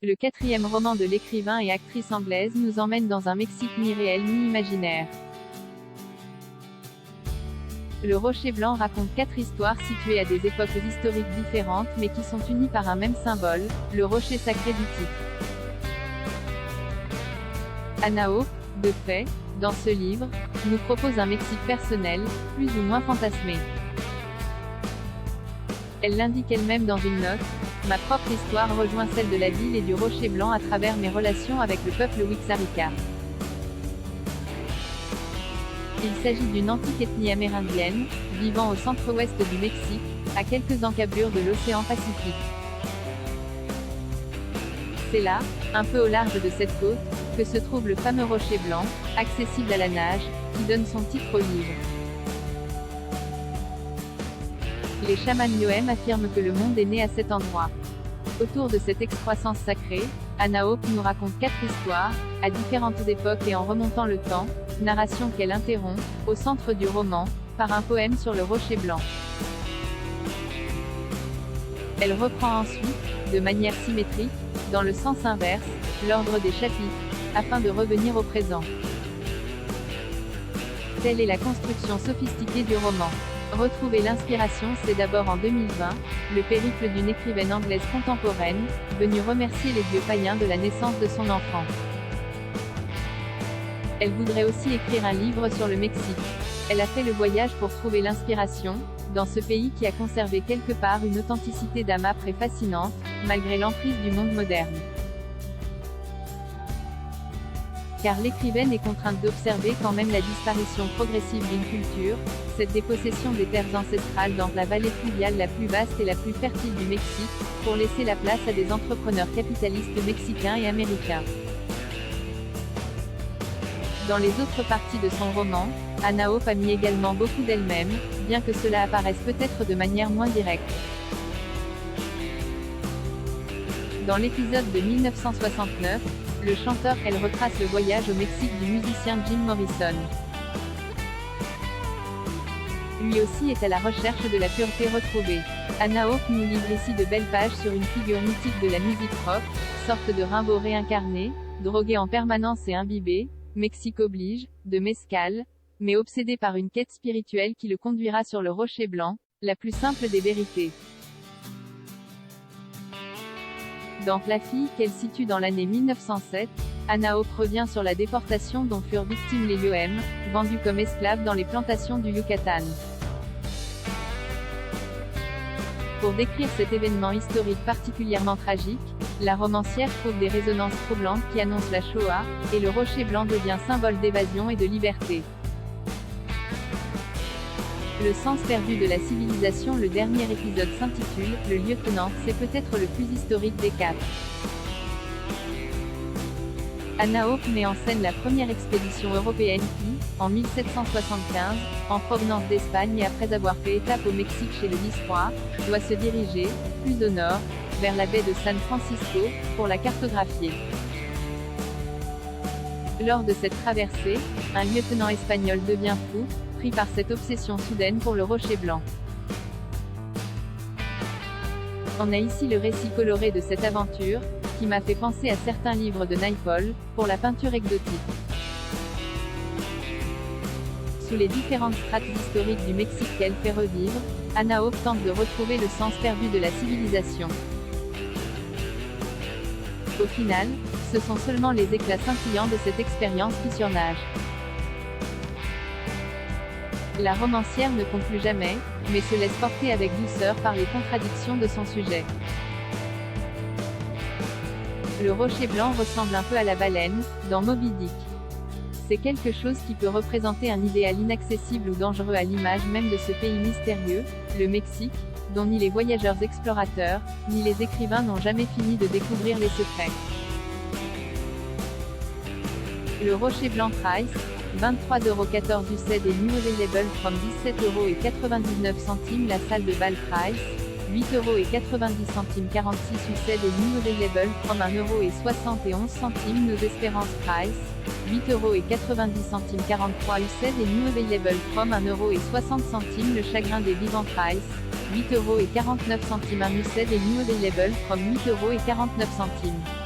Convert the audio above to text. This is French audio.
Le quatrième roman de l'écrivain et actrice anglaise nous emmène dans un Mexique mi-réel mi-imaginaire. Le Rocher Blanc raconte 4 histoires situées à des époques historiques différentes mais qui sont unies par un même symbole, le rocher sacré du titre. Anaho, de fait, dans ce livre, nous propose un Mexique personnel, plus ou moins fantasmé. Elle l'indique elle-même dans une note, « Ma propre histoire rejoint celle de la ville et du Rocher Blanc à travers mes relations avec le peuple Wixárika. » Il s'agit d'une antique ethnie amérindienne, vivant au centre-ouest du Mexique, à quelques encablures de l'océan Pacifique. C'est là, un peu au large de cette côte, que se trouve le fameux Rocher Blanc, accessible à la nage, qui donne son titre au livre. Les chamans Yoem affirment que le monde est né à cet endroit. Autour de cette excroissance sacrée, Anaho nous raconte 4 histoires, à différentes époques et en remontant le temps, narration qu'elle interrompt, au centre du roman, par un poème sur le Rocher Blanc. Elle reprend ensuite, de manière symétrique, dans le sens inverse, l'ordre des chapitres, afin de revenir au présent. Telle est la construction sophistiquée du roman. Retrouver l'inspiration, c'est d'abord en 2020, le périple d'une écrivaine anglaise contemporaine, venue remercier les dieux païens de la naissance de son enfant. Elle voudrait aussi écrire un livre sur le Mexique. Elle a fait le voyage pour trouver l'inspiration, dans ce pays qui a conservé quelque part une authenticité d'âme âpre et fascinante, malgré l'emprise du monde moderne. Car l'écrivaine est contrainte d'observer quand même la disparition progressive d'une culture, cette dépossession des terres ancestrales dans la vallée fluviale la plus vaste et la plus fertile du Mexique, pour laisser la place à des entrepreneurs capitalistes mexicains et américains. Dans les autres parties de son roman, Anaho a mis également beaucoup d'elle-même, bien que cela apparaisse peut-être de manière moins directe. Dans l'épisode de 1969, le chanteur elle retrace le voyage au Mexique du musicien Jim Morrison. Lui aussi est à la recherche de la pureté retrouvée. Anaho nous livre ici de belles pages sur une figure mythique de la musique rock, sorte de Rimbaud réincarné, drogué en permanence et imbibé, Mexique oblige, de mescal, mais obsédé par une quête spirituelle qui le conduira sur le Rocher Blanc, la plus simple des vérités. Dans La fille qu'elle situe dans l'année 1907, Anaho revient sur la déportation dont furent victimes les Yoem, vendus comme esclaves dans les plantations du Yucatan. Pour décrire cet événement historique particulièrement tragique, la romancière trouve des résonances troublantes qui annoncent la Shoah, et le Rocher Blanc devient symbole d'évasion et de liberté. Le sens perdu de la civilisation. Le dernier épisode s'intitule « Le lieutenant », c'est peut-être le plus historique des 4. Anaho met en scène la première expédition européenne qui, en 1775, en provenance d'Espagne et après avoir fait étape au Mexique chez le vice-roi, doit se diriger, plus au nord, vers la baie de San Francisco, pour la cartographier. Lors de cette traversée, un lieutenant espagnol devient fou, pris par cette obsession soudaine pour le Rocher Blanc. On a ici le récit coloré de cette aventure, qui m'a fait penser à certains livres de Naipaul, pour la peinture exotique. Sous les différentes strates historiques du Mexique qu'elle fait revivre, Anaho tente de retrouver le sens perdu de la civilisation. Au final, ce sont seulement les éclats scintillants de cette expérience qui surnagent. La romancière ne conclut jamais, mais se laisse porter avec douceur par les contradictions de son sujet. Le Rocher Blanc ressemble un peu à la baleine, dans Moby Dick. C'est quelque chose qui peut représenter un idéal inaccessible ou dangereux à l'image même de ce pays mystérieux, le Mexique, dont ni les voyageurs explorateurs, ni les écrivains n'ont jamais fini de découvrir les secrets. Le Rocher Blanc Price, 23,14 € UCED et New Available from 17,99 € La salle de bal Price, 8,90 € 46 UCED et New Available from 1,71 € Nos Espérances Price, 8,90 € 43 UCED et New Available from 1,60 € Le Chagrin des Vivants Price, 8,49 € 1 UCED et New Available from 8,49 €